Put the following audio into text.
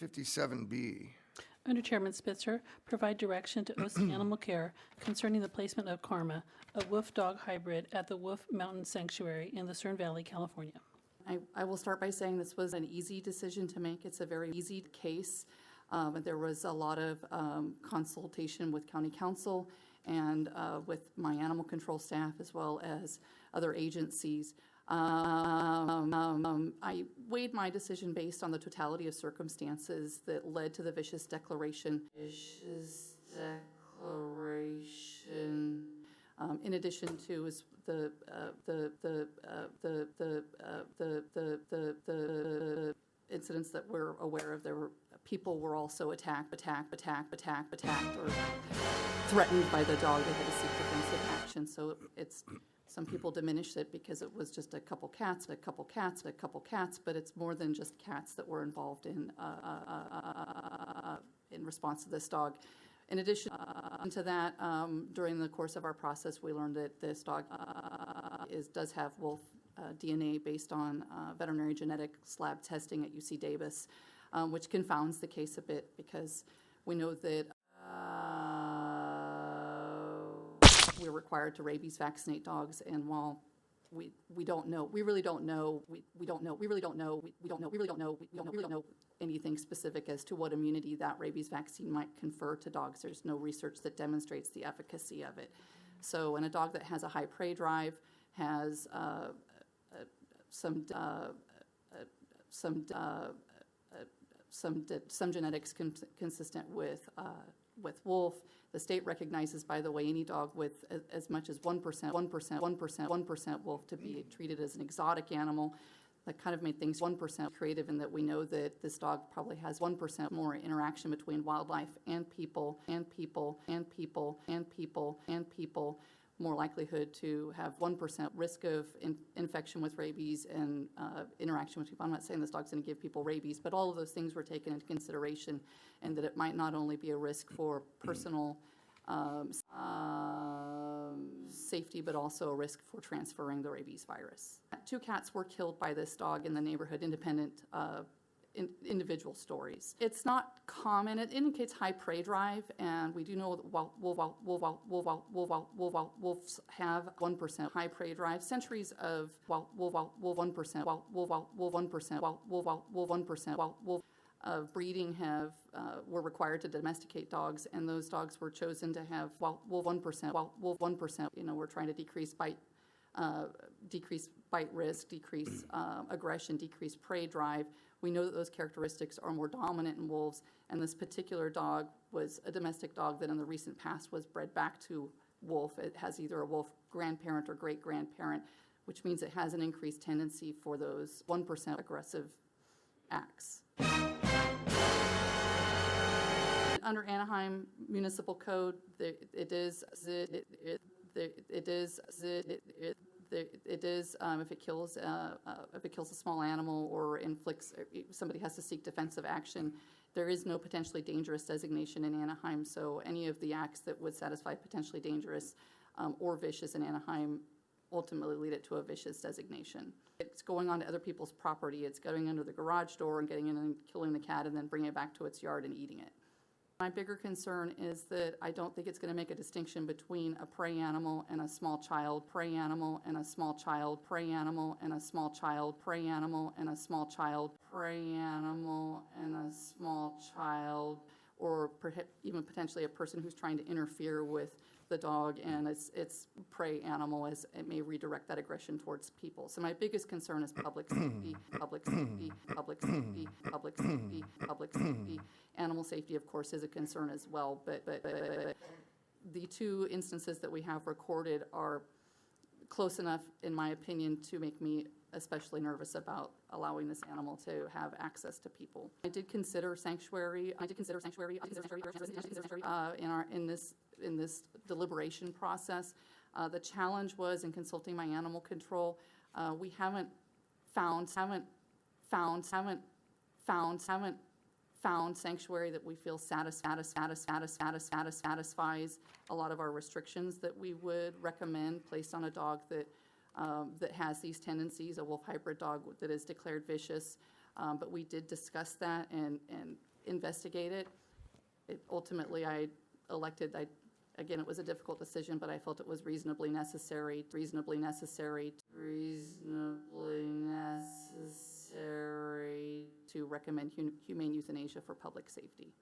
57B. Under Chairman Spitzer, provide direction to OC Animal Care concerning the placement of Karma, a wolf-dog hybrid, at the Wolf Mountain Sanctuary in Lucerne Valley, California. I will start by saying this was an easy decision to make. It's a very easy case. There was a lot of consultation with County Council and with my animal control staff as well as other agencies. I weighed my decision based on the totality of circumstances that led to the vicious declaration. In addition to the incidents that we're aware of, people were also attacked, or threatened by the dog. They had to seek defensive action. So some people diminish it because it was just a couple cats, but it's more than just cats that were involved in response to this dog. In addition to that, during the course of our process, we learned that this dog does have wolf DNA based on veterinary genetics lab testing at UC Davis, which confounds the case a bit because we know that we're required to rabies vaccinate dogs, and while we don't know anything specific as to what immunity that rabies vaccine might confer to dogs. There's no research that demonstrates the efficacy of it. So, and a dog that has a high prey drive has some genetics consistent with wolf. The state recognizes, by the way, any dog with as much as 1% wolf to be treated as an exotic animal. That kind of made things 1% creative, in that we know that this dog probably has 1% more interaction between wildlife and people, more likelihood to have 1% risk of infection with rabies and interaction with people. I'm not saying this dog's going to give people rabies, but all of those things were taken into consideration, and that it might not only be a risk for personal safety, but also a risk for transferring the rabies virus. 2 cats were killed by this dog in the neighborhood, independent individual stories. It's not common. It indicates high prey drive, and we do know that wolves have 1% high prey drive. Centuries of 1% of breeding were required to domesticate dogs, and those dogs were chosen to have 1%. You know, we're trying to decrease bite risk, decrease aggression, decrease prey drive. We know that those characteristics are more dominant in wolves, and this particular dog was a domestic dog that in the recent past was bred back to wolf. It has either a wolf grandparent or great-grandparent, which means it has an increased tendency for those 1% aggressive acts. Under Anaheim Municipal Code, it is if it kills a small animal or inflicts, somebody has to seek defensive action. There is no potentially dangerous designation in Anaheim, so any of the acts that would satisfy potentially dangerous or vicious in Anaheim ultimately lead it to a vicious designation. It's going onto other people's property. It's going under the garage door and getting in and killing the cat and then bringing it back to its yard and eating it. My bigger concern is that I don't think it's going to make a distinction between a prey animal and a small child, prey animal and a small child, prey animal and a small child, prey animal and a small child, prey animal and a small child, or even potentially a person who's trying to interfere with the dog and its prey animal, as it may redirect that aggression towards people. So my biggest concern is public safety. Animal safety, of course, is a concern as well, but the 2 instances that we have recorded are close enough, in my opinion, to make me especially nervous about allowing this animal to have access to people. I did consider sanctuary in this deliberation process. The challenge was, in consulting my animal control, we haven't found sanctuary that we feel satisfies a lot of our restrictions that we would recommend placed on a dog that has these tendencies, a wolf hybrid dog that is declared vicious. But we did discuss that and investigate it. Ultimately, again, it was a difficult decision, but I felt it was reasonably necessary to recommend humane euthanasia for public safety.